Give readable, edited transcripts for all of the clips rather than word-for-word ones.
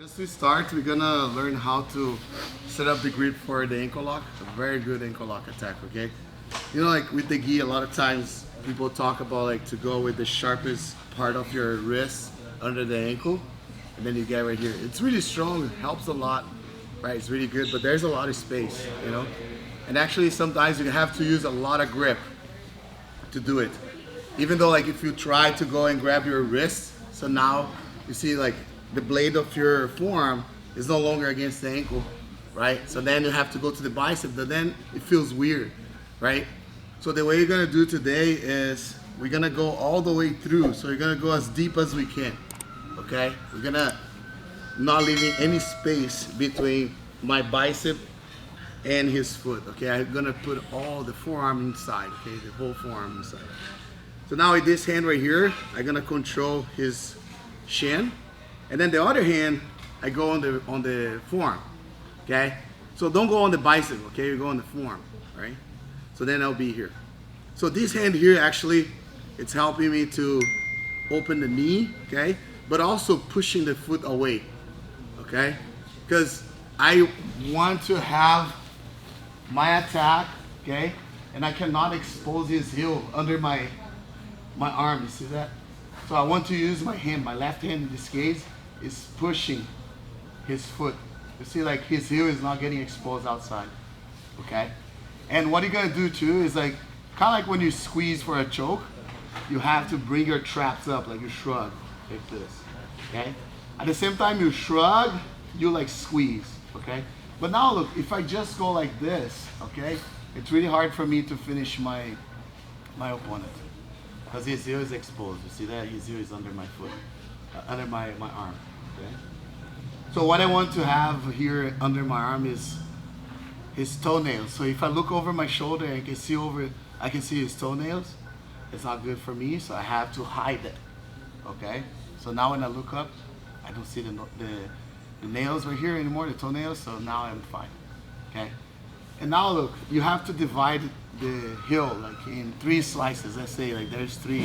As we start, we're gonna learn how to set up the grip for the ankle lock. A very good ankle lock attack, okay? You know, like with the gi, a lot of times people talk about like to go with the sharpest part of your wrist under the ankle, and then you get right here. It's really strong, it helps a lot, right? It's really good, but there's a lot of space, you know? And actually sometimes you have to use a lot of grip to do it. Even though like if you try to go and grab your wrist, so now you see like the blade of your forearm is no longer against the ankle, right? So then you have to go to the bicep, but then it feels weird, right? So the way you're gonna do today is we're gonna go all the way through. So you're gonna go as deep as we can, okay? We're gonna not leaving any space between my bicep and his foot, okay? I'm gonna put all the forearm inside, okay? The whole forearm inside. So now with this hand right here, I'm gonna control his shin. And then the other hand, I go on the forearm, okay? So don't go on the bicep, okay? You go on the forearm, right? So then I'll be here. So this hand here, actually, it's helping me to open the knee, okay? But also pushing the foot away, okay? Because I want to have my attack, okay? And I cannot expose his heel under my arm, you see that? So I want to use my hand, my left hand in this case, is pushing his foot. You see, like his heel is not getting exposed outside, okay? And what you're gonna do too is like, kind of like when you squeeze for a choke, you have to bring your traps up, like you shrug, like this, okay? At the same time you shrug, you like squeeze, okay? But now look, if I just go like this, okay, it's really hard for me to finish my opponent because his heel is exposed. You see that? His heel is under my foot, under my arm. Okay. So what I want to have here under my arm is his toenails. So if I look over my shoulder, I can see his toenails. It's not good for me, so I have to hide it. Okay. So now when I look up, I don't see the nails right here anymore, the toenails. So now I'm fine. Okay. And now look, you have to divide the heel like in 3 slices. Let's say like there's 3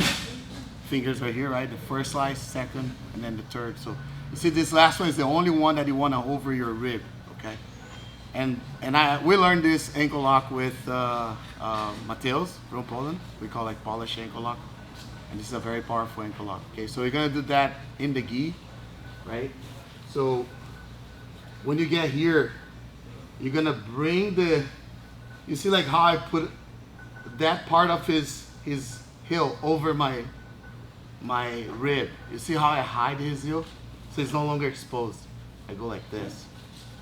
fingers right here, right? The first slice, second, and then the third. So you see this last one is the only one that you want to over your rib, okay? And we learned this ankle lock with Mateus from Poland. We call it Polish ankle lock. And this is a very powerful ankle lock, okay? So you're gonna do that in the gi, right? So when you get here, you're gonna bring you see like how I put that part of his heel over my rib. You see how I hide his heel? So it's no longer exposed. I go like this,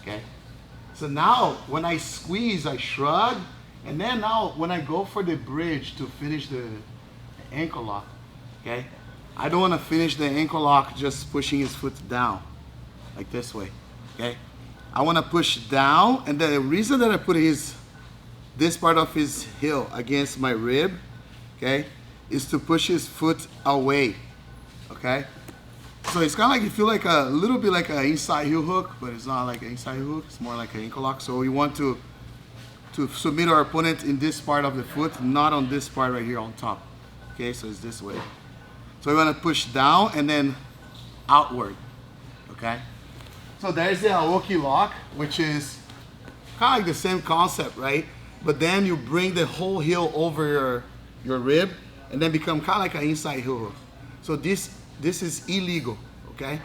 okay? So now when I squeeze, I shrug, and then now when I go for the bridge to finish the ankle lock, okay? I don't wanna finish the ankle lock just pushing his foot down, like this way, okay? I wanna push down, and the reason that I put this part of his heel against my rib, okay, is to push his foot away, okay? So it's kind of like, you feel like a little bit like an inside heel hook, but it's not like an inside heel hook, it's more like an ankle lock. So we want to submit our opponent in this part of the foot, not on this part right here on top, okay? So it's this way. So we want to push down and then outward, okay? So there's the Aoki lock, which is kind of like the same concept, right? But then you bring the whole heel over your rib and then become kind of like an inside heel hook. So this is illegal, okay?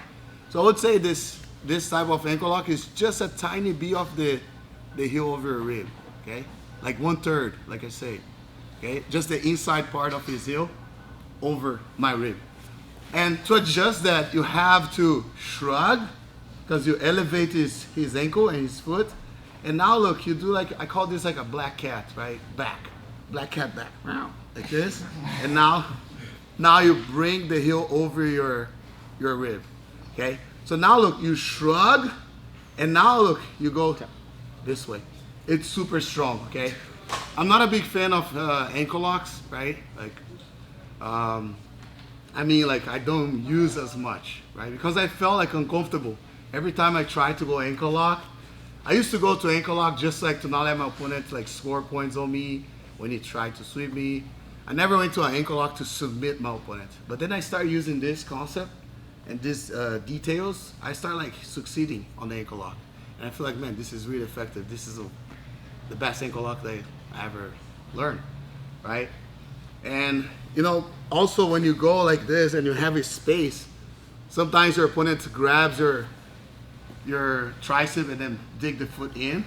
So I would say this type of ankle lock is just a tiny bit of the heel over your rib, okay? Like 1/3, like I say, okay? Just the inside part of his heel over my rib. And to adjust that, you have to shrug, because you elevate his ankle and his foot. And now look, you do like, I call this like a black cat, right? Black cat back, like this. And now you bring the heel over your rib, okay? So now look, you shrug, and now look, you go this way. It's super strong, okay? I'm not a big fan of ankle locks, right? Like, I mean, like I don't use as much, right? Because I felt like uncomfortable. Every time I tried to go ankle lock, I used to go to ankle lock just like to not let my opponent like score points on me when he tried to sweep me. I never went to an ankle lock to submit my opponent. But then I started using this concept, and these details, I start like succeeding on the ankle lock. And I feel like, man, this is really effective. This is the best ankle lock that I ever learned, right? And you know, also when you go like this and you have a space, sometimes your opponent grabs your tricep and then dig the foot in.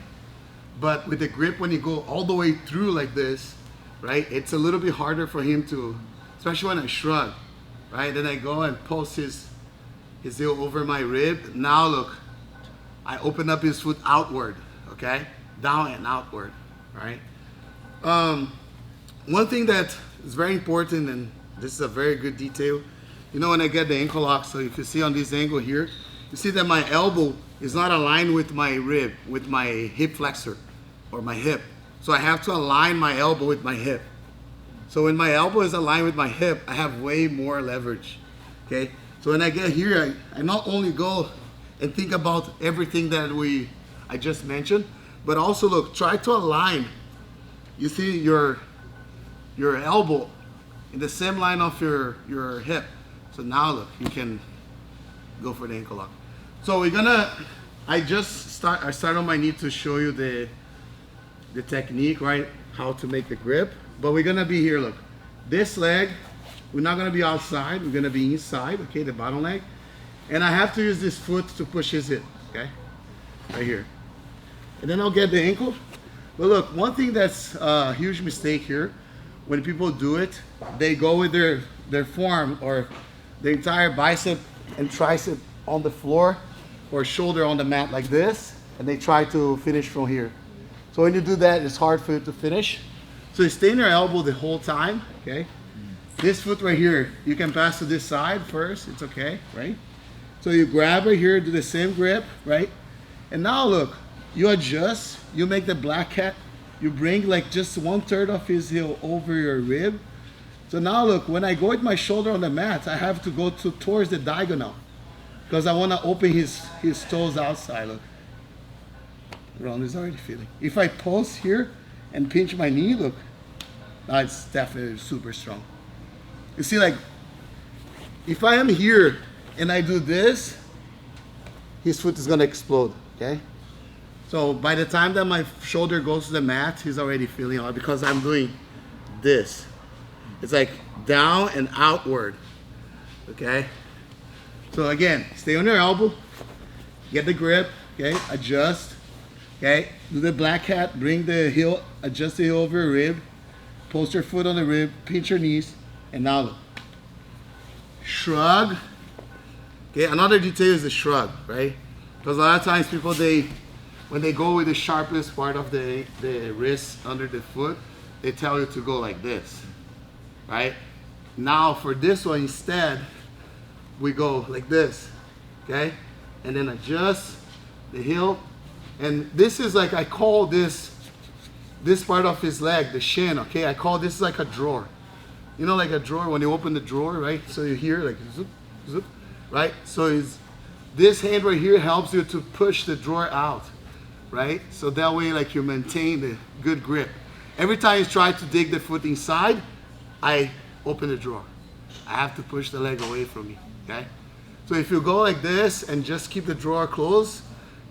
But with the grip, when you go all the way through like this, right, it's a little bit harder for him to, especially when I shrug, right? Then I go and post his heel over my rib. Now look, I open up his foot outward, okay? Down and outward, right? One thing that is very important, and this is a very good detail, you know, when I get the ankle lock, so if you see on this angle here, you see that my elbow is not aligned with my rib, with my hip flexor or my hip. So I have to align my elbow with my hip. So when my elbow is aligned with my hip, I have way more leverage, okay? So when I get here, I not only go and think about everything that I just mentioned, but also look, try to align, you see your elbow in the same line of your hip. So now look, you can go for the ankle lock. So we're gonna, I start on my knee to show you the technique, right? How to make the grip. But we're gonna be here, look. This leg, we're not gonna be outside, we're gonna be inside, okay, the bottom leg. And I have to use this foot to push his hip, okay? Right here. And then I'll get the ankle. But look, one thing that's a huge mistake here, when people do it, they go with their forearm or the entire bicep and tricep on the floor or shoulder on the mat like this, and they try to finish from here. So when you do that, it's hard for you to finish. So you stay in your elbow the whole time, okay? This foot right here, you can pass to this side first, it's okay, right? So you grab it here, do the same grip, right? And now look, you adjust, you make the black cat, you bring like just 1/3 of his heel over your rib. So now look, when I go with my shoulder on the mat, I have to go towards the diagonal because I want to open his toes outside, look. Ron is already feeling. If I pulse here and pinch my knee, look, now it's definitely super strong. You see, like, if I am here and I do this, his foot is gonna explode, okay? So by the time that my shoulder goes to the mat, he's already feeling it because I'm doing this. It's like down and outward, okay? So again, stay on your elbow, get the grip, okay? Adjust, okay? Do the black cat, bring the heel, adjust the heel over your rib, post your foot on the rib, pinch your knees, and now look. Shrug, okay? Another detail is the shrug, right? Because a lot of times people, when they go with the sharpest part of the wrist under the foot, they tell you to go like this, right? Now for this one, instead, we go like this, okay? And then adjust the heel. And this is like, I call this part of his leg, the shin, okay? I call this like a drawer. You know, like a drawer, when you open the drawer, right? So you hear like zoop, zoop, right? So this hand right here helps you to push the drawer out, right? So that way, like, you maintain the good grip. Every time you try to dig the foot inside, I open the drawer. I have to push the leg away from me, okay? So if you go like this and just keep the drawer closed,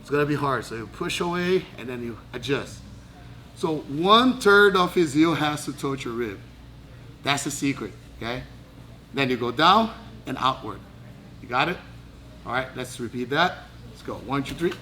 it's gonna be hard. So you push away and then you adjust. So 1/3 of his heel has to touch your rib. That's the secret, okay? Then you go down and outward. You got it? All right, let's repeat that. Let's go, 1, 2, 3.